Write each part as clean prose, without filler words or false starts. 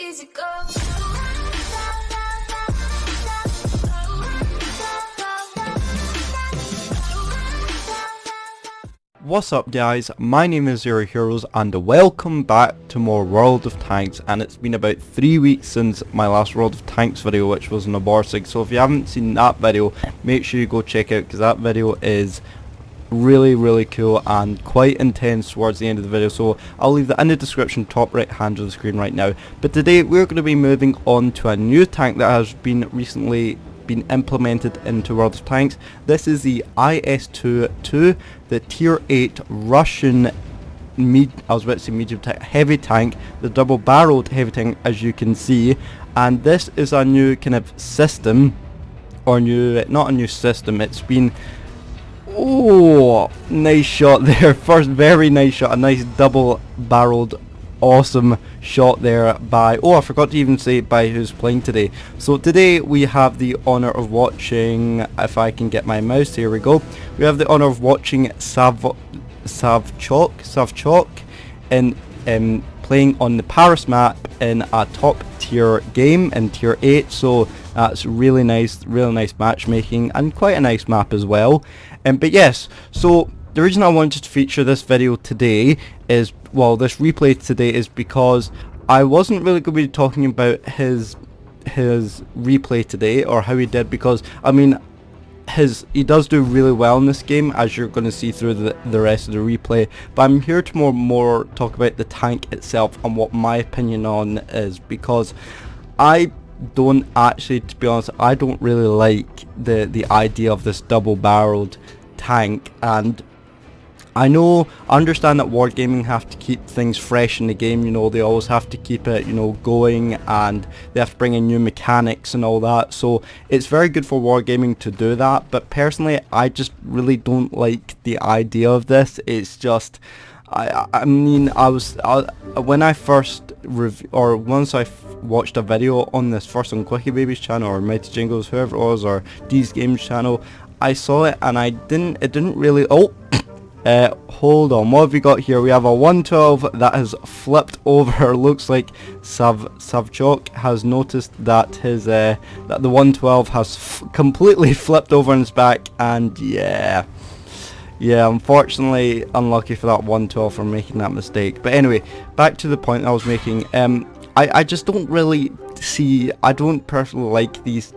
easy go. What's up guys, my name is Zero Heroes and welcome back to more World of Tanks. And it's been about 3 weeks since my last World of Tanks video, which was in a Borsig. So if you haven't seen that video, make sure you go check out, because that video is really cool and quite intense towards the end of the video. So I'll leave that in the description, top right hand of the screen right now. But today we're going to be moving on to a new tank that has been recently been implemented into World of Tanks. This is the IS-2-II, the tier 8 Russian medium tank, heavy tank, the double barreled heavy tank, as you can see. And this is a new kind of system, or not a new system, it's been, oh, nice shot there, first very nice shot, a nice double barreled awesome shot there by, oh, I forgot to even say by who's playing today. So today we have the honor of watching, if I can get my mouse, here we go, we have the honor of watching Savchok in playing on the Paris map in a top tier game in tier 8. So that's really nice matchmaking and quite a nice map as well. But yes, so the reason I wanted to feature this video today is, well, this replay today is because I wasn't really going to be talking about his replay today, or how he did, because I mean he does do really well in this game, as you're going to see through the rest of the replay. But I'm here to more talk about the tank itself and what my opinion on is, because I don't actually, to be honest, I don't really like the idea of this double barreled tank. And I understand that wargaming have to keep things fresh in the game, you know, they always have to keep it, you know, going, and they have to bring in new mechanics and all that, so it's very good for wargaming to do that. But personally, I just really don't like the idea of this. It's just, I mean, when I first once I watched a video on this, first on Quickie Baby's channel, or Mighty Jingles, whoever it was, or D's Games channel, I saw it and it didn't really, hold on, what have we got here? We have a 112 that has flipped over. Looks like Savchok has noticed that that the 112 has completely flipped over on his back, and yeah, unfortunately unlucky for that 112 for making that mistake. But anyway, back to the point I was making. I just don't really see, I don't personally like these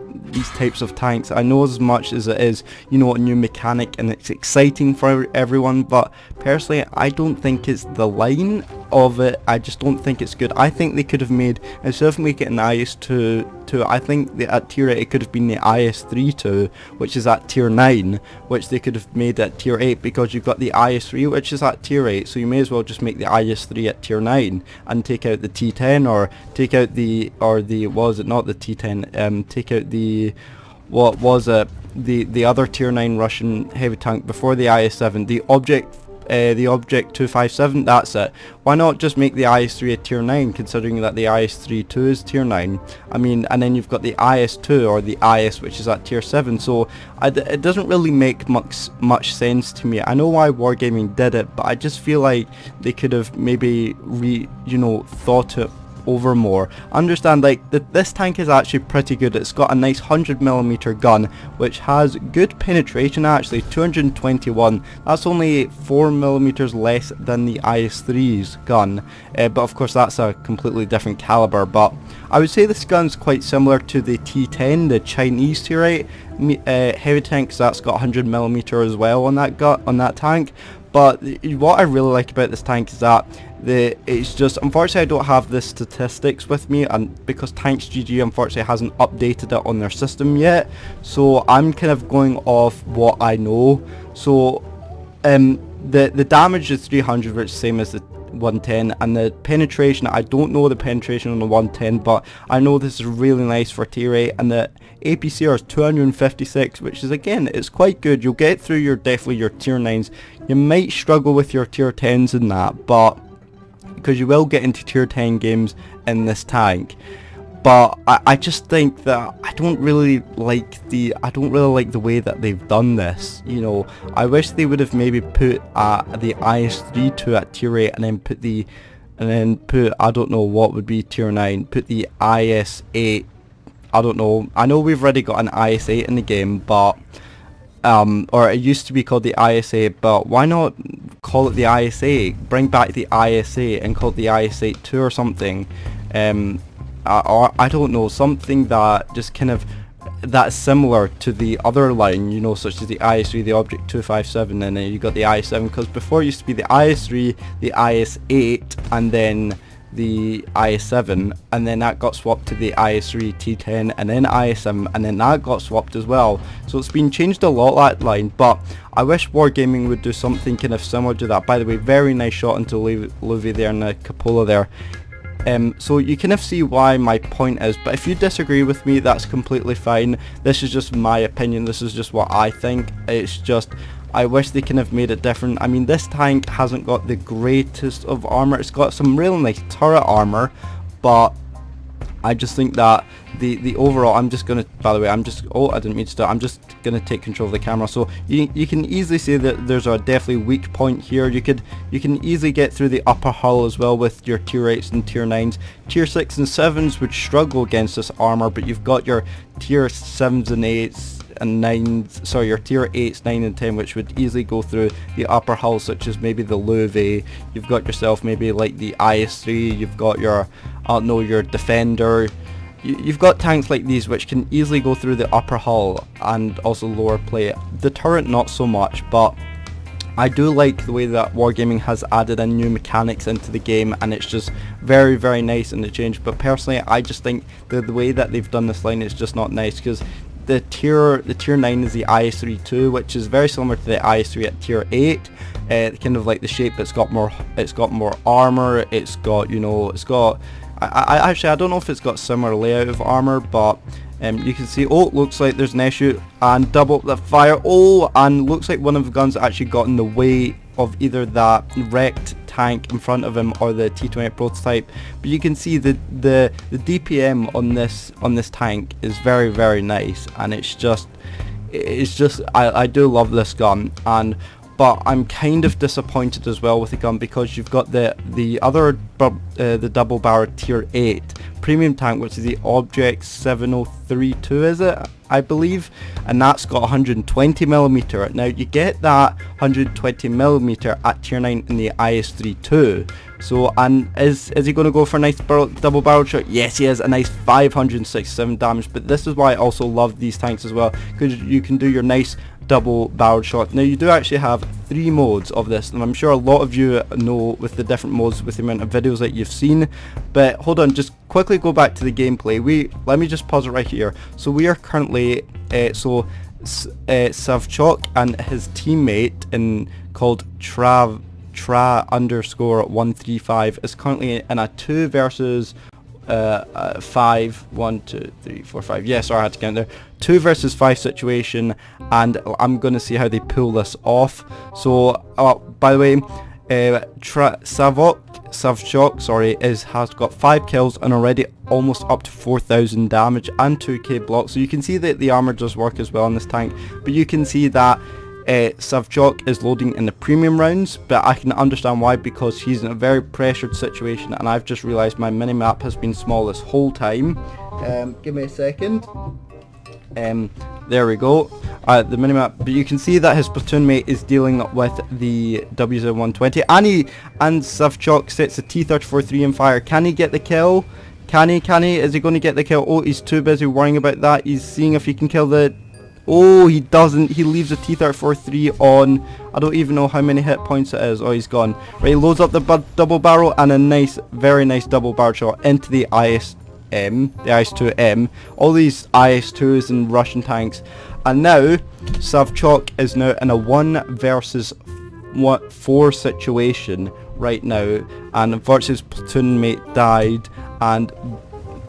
types of tanks. I know as much as it is, you know, a new mechanic and it's exciting for everyone, but personally I don't think it's the line of it. I just don't think it's good. I think they could have made, instead of making an IS-2-II, I think that at tier 8 it could have been the IS-3-II, which is at tier 9, which they could have made at tier 8, because you've got the IS-3 which is at tier 8, so you may as well just make the IS-3 at tier 9 and take out the T10, or take out was it not the T10, take out the, what was it, the other tier 9 Russian heavy tank before the IS-7, the Object 257, that's it. Why not just make the IS-3 at tier 9, considering that the IS-3-II is tier 9? I mean, and then you've got the IS-2, or the IS, which is at tier 7, so it doesn't really make much sense to me. I know why Wargaming did it, but I just feel like they could have maybe thought it over more. Understand, like, this tank is actually pretty good. It's got a nice 100mm gun, which has good penetration, actually 221. That's only 4mm less than the IS-3's gun, but of course that's a completely different caliber. But I would say this gun's quite similar to the T10, the Chinese tier 8 heavy tanks. That's got 100mm as well on that tank. But what I really like about this tank is that it's just, unfortunately I don't have the statistics with me, and because Tanks GG unfortunately hasn't updated it on their system yet, so I'm kind of going off what I know. So the damage is 300, which is the same as the 110, and the penetration, I don't know the penetration on the 110, but I know this is really nice for tier 8, and the APCR is 256, which is, again, it's quite good. You'll get through definitely your tier 9s. You might struggle with your tier 10s in that, but because you will get into tier 10 games in this tank. But I just think that I don't really like the way that they've done this. You know, I wish they would have maybe put the IS-3-II at tier 8 and then put the and then put, I don't know what would be tier 9, put the IS-8, I don't know, I know we've already got an IS-8 in the game, but or it used to be called the IS-8, but why not call it the IS-8, bring back the IS-8 and call it the IS-2 or something, or I don't know, something that just kind of, that's similar to the other line, you know, such as the IS-3, the Object 257, and then you got the IS-7, because before it used to be the IS-3, the IS-8, and then the IS-7, and then that got swapped to the IS-3 T10, and then IS-7, and then that got swapped as well. So it's been changed a lot, that line, but I wish Wargaming would do something kind of similar to that. By the way, very nice shot into Louis there and the cupola there. So you kind of see why my point is, but if you disagree with me, that's completely fine. This is just my opinion, this is just what I think. It's just, I wish they kind of made it different. I mean, this tank hasn't got the greatest of armor. It's got some real nice turret armor, but I just think that the overall, I'm just gonna, by the way, I'm just, oh, I didn't mean to start, I'm just gonna take control of the camera. So you can easily see that there's a definitely weak point here. You can easily get through the upper hull as well with your tier 8s and tier 9s. Tier 6 and 7s would struggle against this armor, but you've got your tier 7s and 8s and 9s, sorry, your tier 8s, 9 and 10, which would easily go through the upper hull, such as maybe the Louis. You've got yourself maybe like the IS-3, you've got your, I don't know, your Defender. You've got tanks like these which can easily go through the upper hull and also lower plate. The turret not so much, but I do like the way that Wargaming has added in new mechanics into the game, and it's just very, very nice in the change. But personally, I just think the way that they've done this line is just not nice, because the tier 9 is the IS-2-II, which is very similar to the IS-3 at tier 8. Kind of like the shape, it's got more armor, it's got, you know, it's got, I actually, I don't know if it's got similar layout of armor, but you can see, oh, looks like there's an issue, and double the fire, oh, and looks like one of the guns actually got in the way of either that wrecked tank in front of him or the T-28 prototype. But you can see the DPM on this tank is very, very nice, and it's just I do love this gun. But I'm kind of disappointed as well with the gun, because you've got the other the double barrel tier 8 premium tank, which is the Object 7032, is it, I believe, and that's got 120mm. Now you get that 120mm at tier 9 in the IS-2-II. So, and is he going to go for a nice double barrel shot? Yes, he is, a nice 567 damage. But this is why I also love these tanks as well, because you can do your nice double barrel shot. Now you do actually have 3 modes of this, and I'm sure a lot of you know with the different modes with the amount of videos that you've seen. But hold on, just quickly go back to the gameplay. Let me just pause it right here. So we are currently Savchuk and his teammate called Tra_135 is currently in a 2 versus 5, 1, 2, 3, 4, 5. Yeah, sorry, I had to count there. 2 versus 5 situation, and I'm gonna see how they pull this off. So, by the way, Savchuk, sorry, has got 5 kills and already almost up to 4,000 damage and 2k blocks. So you can see that the armor does work as well on this tank, but you can see that Savchuk is loading in the premium rounds, but I can understand why, because he's in a very pressured situation, and I've just realised my minimap has been small this whole time. Give me a second. There we go. The minimap, but you can see that his platoon mate is dealing with the WZ-120, and Savchuk sets a T-34-3 in fire. Can he get the kill? Can he? Is he going to get the kill? Oh, he's too busy worrying about that. He's seeing if he can kill the... Oh, he doesn't. He leaves a T-34-3 on. I don't even know how many hit points it is. Oh, he's gone. Right, he loads up the double barrel, and a nice, very nice double barrel shot into the IS-2M. All these IS-2s and Russian tanks. And now, Savchuk is now in a 1 versus 4 situation right now. And unfortunately, his platoon mate died, and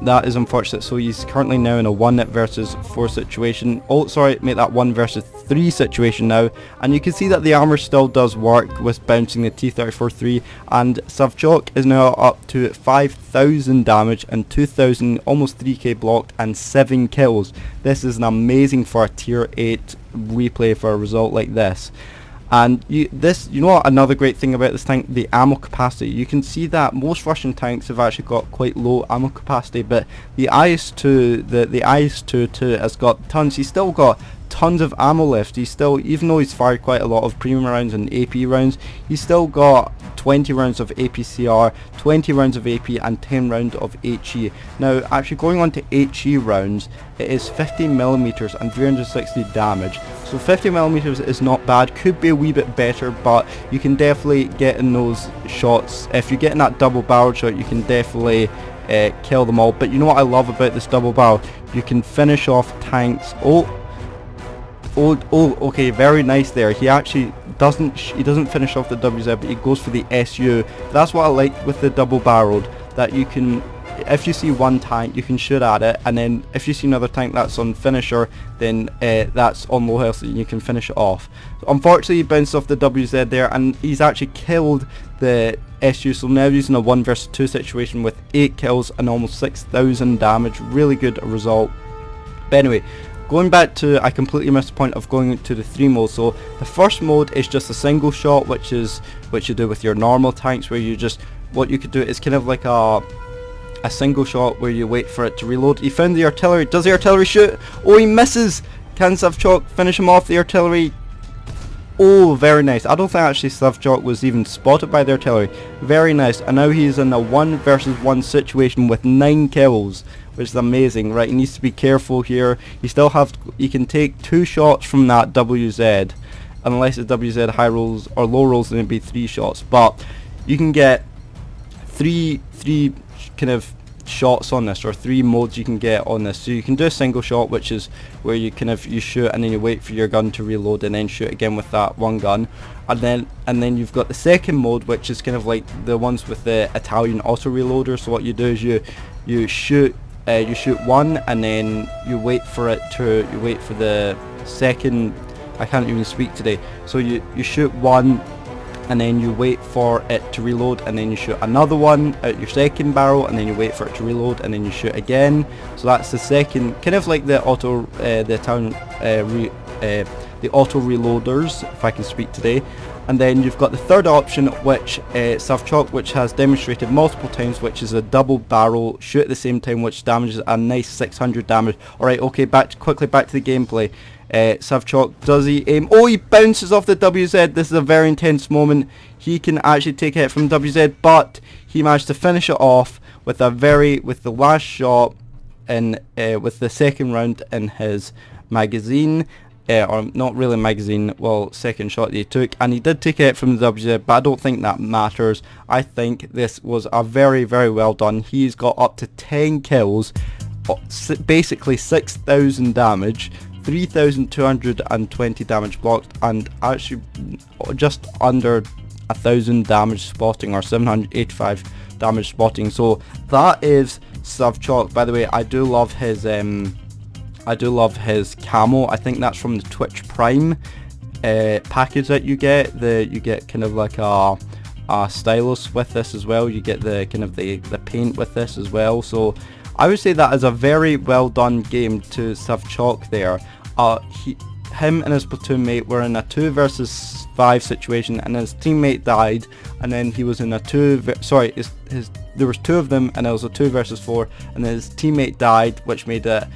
that is unfortunate. So he's currently now in a 1 versus 4 situation. Oh, sorry, make that 1 versus 3 situation now. And you can see that the armor still does work with bouncing the T-34-3. And Savchuk is now up to 5,000 damage and 2,000, almost 3k blocked, and 7 kills. This is an amazing for a tier 8 replay for a result like this. And you know what, another great thing about this tank, the ammo capacity. You can see that most Russian tanks have actually got quite low ammo capacity, but the IS-2, the IS-2-II has got tons. He's still got tons of ammo left. He's still, even though he's fired quite a lot of premium rounds and AP rounds, he's still got 20 rounds of APCR, 20 rounds of AP, and 10 rounds of HE. Now, actually going on to HE rounds, it is 50mm and 360 damage. So 50mm is not bad, could be a wee bit better, but you can definitely get in those shots. If you're getting that double barrel shot, you can definitely kill them all. But you know what I love about this double barrel? You can finish off tanks. Okay, very nice there. He actually doesn't finish off the WZ, but he goes for the SU. That's what I like with the double barreled, that you can, if you see one tank, you can shoot at it, and then if you see another tank that's on finisher, then that's on low health, and you can finish it off. Unfortunately, he bounced off the WZ there, and he's actually killed the SU, so now using a 1 versus 2 situation with 8 kills and almost 6,000 damage. Really good result. But anyway, going back to, I completely missed the point of going to the 3 modes. So the first mode is just a single shot, which you do with your normal tanks, where you just, what you could do is kind of like a single shot where you wait for it to reload. He found the artillery. Does the artillery shoot? Oh, he misses. Can Savchuk finish him off? The artillery. Oh, very nice. I don't think actually Savchuk was even spotted by the artillery. Very nice. And now he's in a 1 versus 1 situation with 9 kills, which is amazing. Right, he needs to be careful here. You can take 2 shots from that WZ, unless it's WZ high rolls or low rolls, then it'd be 3 shots. But you can get three kind of shots on this, or 3 modes you can get on this. So you can do a single shot, which is where you you shoot and then you wait for your gun to reload and then shoot again with that one gun, and then you've got the second mode, which is kind of like the ones with the Italian auto reloader. So what you do is you shoot one, and then you wait for the second. I can't even speak today. So you shoot one, and then you wait for it to reload, and then you shoot another one at your second barrel, and then you wait for it to reload, and then you shoot again. So that's the second, kind of like the auto, the Italian, the auto reloaders, if I can speak today. And then you've got the third option, which Savchuk, which has demonstrated multiple times, which is a double barrel shoot at the same time, which damages a nice 600 damage. Alright, okay, quickly back to the gameplay. Savchuk, does he aim? Oh, he bounces off the WZ. This is a very intense moment. He can actually take a hit from WZ, but he managed to finish it off with the last shot in with the second round in his magazine. Or not really magazine, well, second shot that he took, and he did take it from the WZ, but I don't think that matters. I think this was a very, very well done. He's got up to 10 kills, basically 6,000 damage, 3,220 damage blocked, and actually just under 1,000 damage spotting, or 785 damage spotting. So that is Savchuk. By the way, I do love his camo. I think that's from the Twitch Prime package that you get. You get kind of like a stylus with this as well. You get the kind of the paint with this as well. So I would say that is a very well done game to Savchuk there. Him and his platoon mate were in a 2 versus 5 situation, and his teammate died, and then he was in a there was 2 of them, and it was a 2 versus 4, and his teammate died, which made it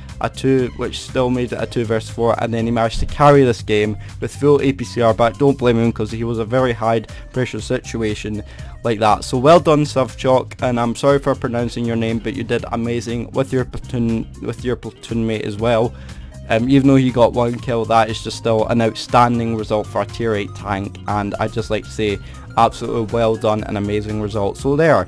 still made it a 2 versus 4, and then he managed to carry this game with full APCR, but don't blame him because he was a very high pressure situation like that. So well done, Savchuk, and I'm sorry for pronouncing your name, but you did amazing with your platoon mate as well. Even though he got 1 kill, that is just still an outstanding result for a tier 8 tank, and I'd just like to say absolutely well done and amazing result. So there,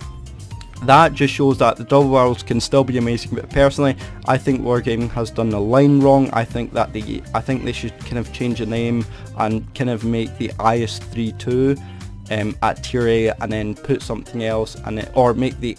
that just shows that the double barrels can still be amazing, but personally I think Wargaming has done the line wrong. I think they should kind of change the name and kind of make the IS-2-II at tier A, and then put something else, or make the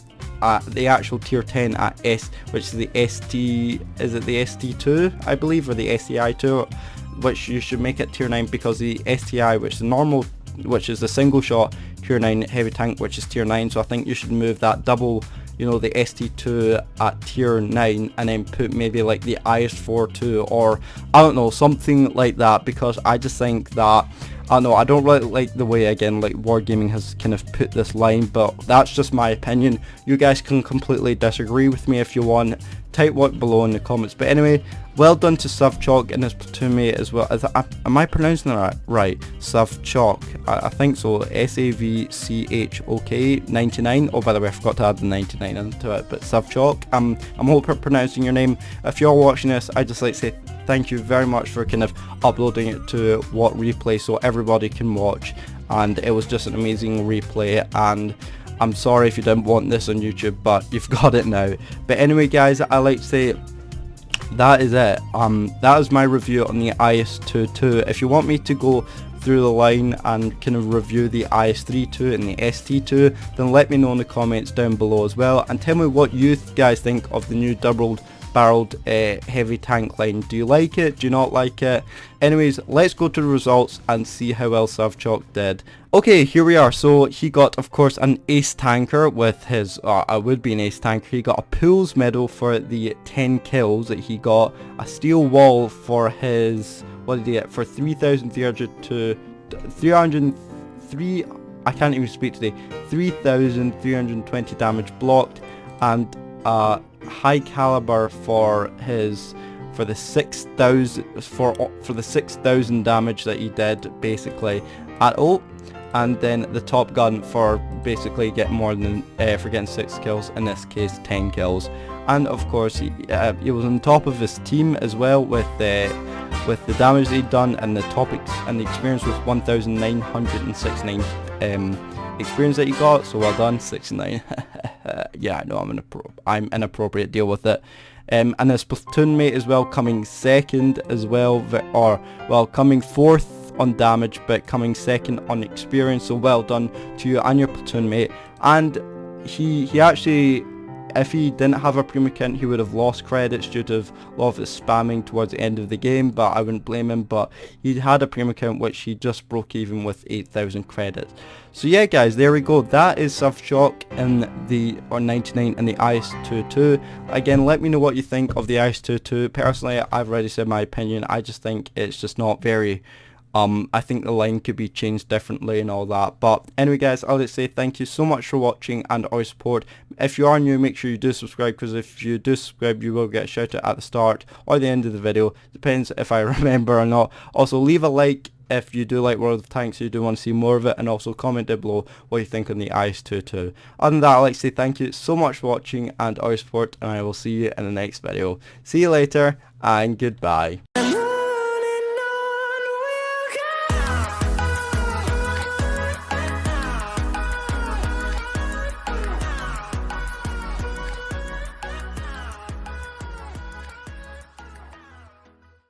actual tier 10 at S, which is the ST, is it the ST2 I believe, or the STI2, which you should make it tier 9, because the STI, which is the normal, which is the single shot tier 9 heavy tank, which is tier 9, so I think you should move that double, the ST2 at tier 9, and then put maybe like the IS-2-II, or I don't know, something like that, because I just think that I know I don't really like the way, again, like Wargaming has kind of put this line, but that's just my opinion. You guys can completely disagree with me if you want. Type what below in the comments. But anyway, well done to Savchok and his platoon mate as well. Am I pronouncing that right? Savchok, I think so. SAVCHOK 99. Oh, by the way, I forgot to add the 99 into it. But Savchok, I'm hoping I'm pronouncing your name. If you're watching this, I'd just like to say thank you very much for kind of uploading it to What Replay so everybody can watch. And it was just an amazing replay, and I'm sorry if you didn't want this on YouTube, but you've got it now. But anyway, guys, I like to say that is it. That is my review on the IS-2-II. If you want me to go through the line and kind of review the IS-3-II and the ST-II, then let me know in the comments down below as well, and tell me what you guys think of the new double-barreled heavy tank line. Do you like it? Do you not like it? Anyways, let's go to the results and see how well Savchok did. Okay, here we are. So he got, of course, an ace tanker with his, would be an ace tanker. He got a Pools medal for the 10 kills that he got, a steel wall for his, what did he get, for 3,300 to 303, I can't even speak today, 3,320 damage blocked, and high caliber for his the 6,000 for the 6,000 damage that he did basically at ult, and then the top gun for basically getting more than for getting 6 kills, in this case 10 kills. And of course he was on top of his team as well with the damage that he'd done, and the topics and the experience was 1,969 experience that he got, so well done, 69. Yeah, I know I'm inappropriate, deal with it. And his platoon mate as well, coming second as well, or well, coming fourth on damage but coming second on experience, so well done to you and your platoon mate. And he actually, if he didn't have a Primikant, he would have lost credits due to a lot of his spamming towards the end of the game, but I wouldn't blame him. But he had a Primikant which he just broke even with 8,000 credits. So yeah, guys, there we go. That is Savchok in the 99 and the IS-2-II. Again, let me know what you think of the IS-2-II. Personally, I've already said my opinion. I just think it's just not very... I think the line could be changed differently and all that. But anyway, guys, I'll just say thank you so much for watching and all your support. If you are new, make sure you do subscribe, because if you do subscribe, you will get a shout out at the start or the end of the video. Depends if I remember or not. Also, leave a like if you do like World of Tanks, you do want to see more of it, and also comment down below what you think on the IS-2-II. Other than that, I'd like to say thank you so much for watching and all your support, and I will see you in the next video. See you later, and goodbye.